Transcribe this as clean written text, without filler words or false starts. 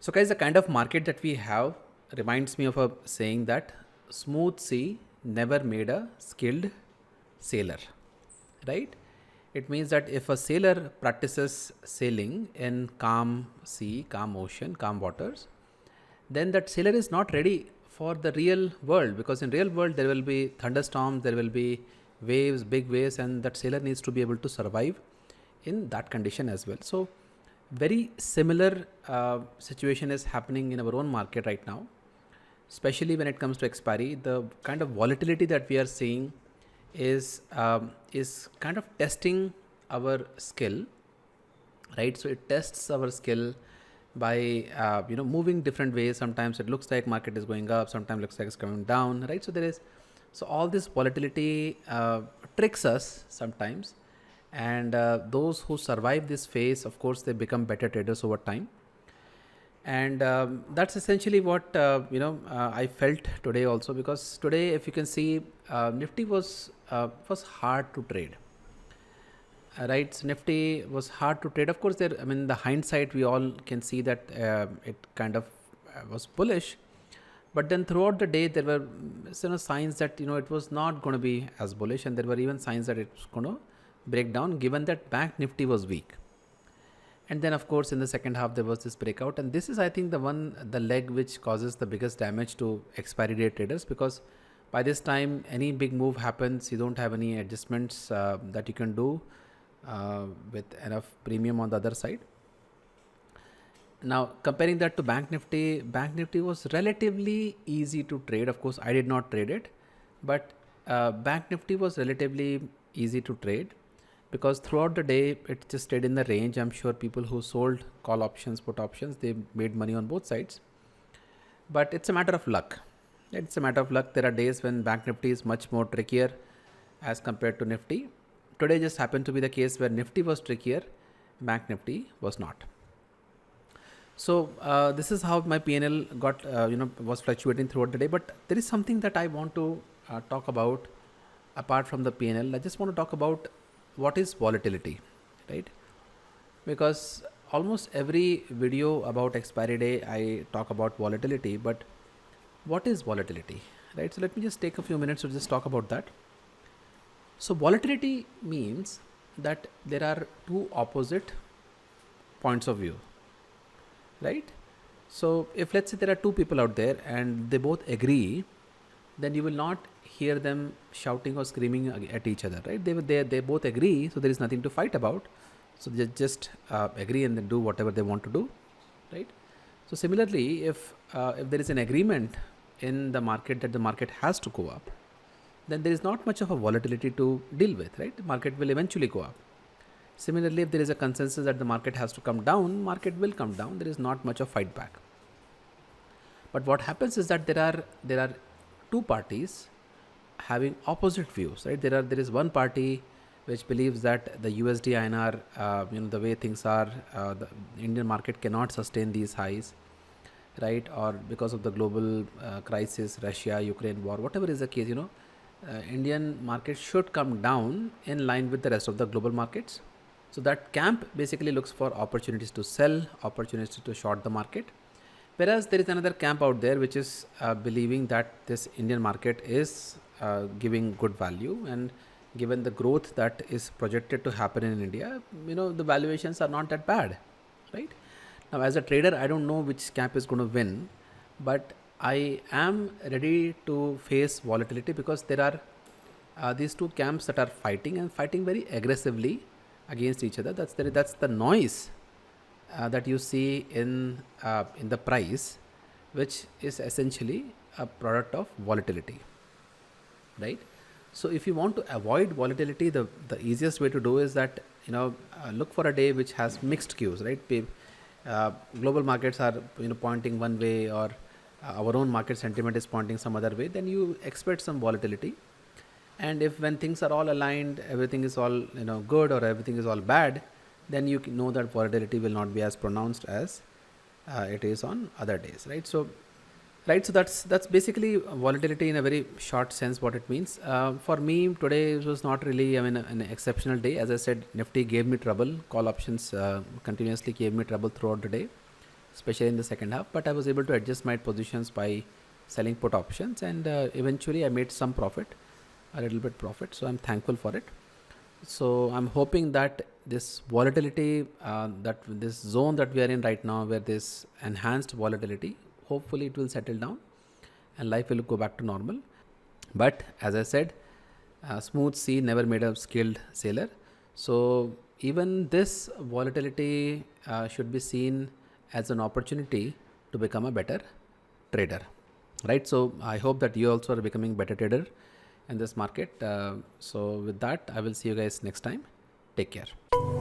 So, guys, the kind of market that we have reminds me of a saying that smooth sea never made a skilled sailor, right? It means that if a sailor practices sailing in calm sea, calm ocean, calm waters, then that sailor is not ready for the real world, because in real world there will be thunderstorms, there will be waves, big waves, and that sailor needs to be able to survive in that condition as well. So very similar situation is happening in our own market right now, especially when it comes to expiry. The kind of volatility that we are seeing is kind of testing our skill, right? So it tests our skill by moving different ways. Sometimes it looks like market is going up, sometimes looks like it's coming down, right? So all this volatility tricks us sometimes, and those who survive this phase, of course, they become better traders over time. And that's essentially what I felt today also, because today, if you can see, Nifty was hard to trade. Right, so Nifty was hard to trade. Of course, there. I mean, the hindsight, we all can see that it kind of was bullish, but then throughout the day there were signs that it was not going to be as bullish, and there were even signs that it was going to break down, given that Bank Nifty was weak. And then, of course, in the second half there was this breakout, and this is, I think, the leg which causes the biggest damage to expiry day traders, because by this time any big move happens, you don't have any adjustments that you can do with enough premium on the other side. Now, comparing that to Bank Nifty was relatively easy to trade. Of course, I did not trade it, but Bank Nifty was relatively easy to trade, because throughout the day it just stayed in the range. I'm sure people who sold call options, put options, they made money on both sides. But it's a matter of luck. It's a matter of luck. There are days when Bank Nifty is much more trickier as compared to Nifty. Today just happened to be the case where Nifty was trickier, Bank Nifty was not. So this is how my PNL got was fluctuating throughout the day. But there is something that I want to talk about apart from the PNL. I just want to talk about what is volatility, right? Because almost every video about expiry day I talk about volatility, but what is volatility, right? So let me just take a few minutes to just talk about that. So volatility means that there are two opposite points of view, right? So if, let's say, there are two people out there and they both agree, then you will not hear them shouting or screaming at each other, right? They both agree, so there is nothing to fight about. So they just agree and then do whatever they want to do, right? So similarly, if there is an agreement in the market that the market has to go up, then there is not much of a volatility to deal with, right? The market will eventually go up. Similarly, if there is a consensus that the market has to come down, market will come down. There is not much of fight back. But what happens is that there are two parties having opposite views, right? There is one party which believes that the USD INR, the way things are, the Indian market cannot sustain these highs, right? Or because of the global crisis, Russia, Ukraine war, whatever is the case, Indian market should come down in line with the rest of the global markets. So that camp basically looks for opportunities to sell, opportunities to short the market. Whereas there is another camp out there which is believing that this Indian market is giving good value, and given the growth that is projected to happen in India, the valuations are not that bad, right? Now, as a trader, I don't know which camp is going to win, but I am ready to face volatility, because there are these two camps that are fighting, and fighting very aggressively against each other. That's the noise that you see in the price, which is essentially a product of volatility, right? So if you want to avoid volatility, the easiest way to do is that look for a day which has mixed cues, right? Global markets are pointing one way, or our own market sentiment is pointing some other way, then you expect some volatility. And if, when things are all aligned, everything is all good, or everything is all bad, then you know that volatility will not be as pronounced as it is on other days, right? So that's basically volatility in a very short sense, what it means. For me today, it was not really an exceptional day. As I said, Nifty gave me trouble. Call options continuously gave me trouble throughout the day. especially in the second half, but I was able to adjust my positions by selling put options, and eventually I made some profit, a little bit profit. So I'm thankful for it. So I'm hoping that this volatility, that this zone that we are in right now, where this enhanced volatility, hopefully it will settle down and life will go back to normal. But as I said, smooth sea never made a skilled sailor. So even this volatility should be seen as an opportunity to become a better trader, right? So I hope that you also are becoming better trader in this market. So with that, I will see you guys next time. Take care.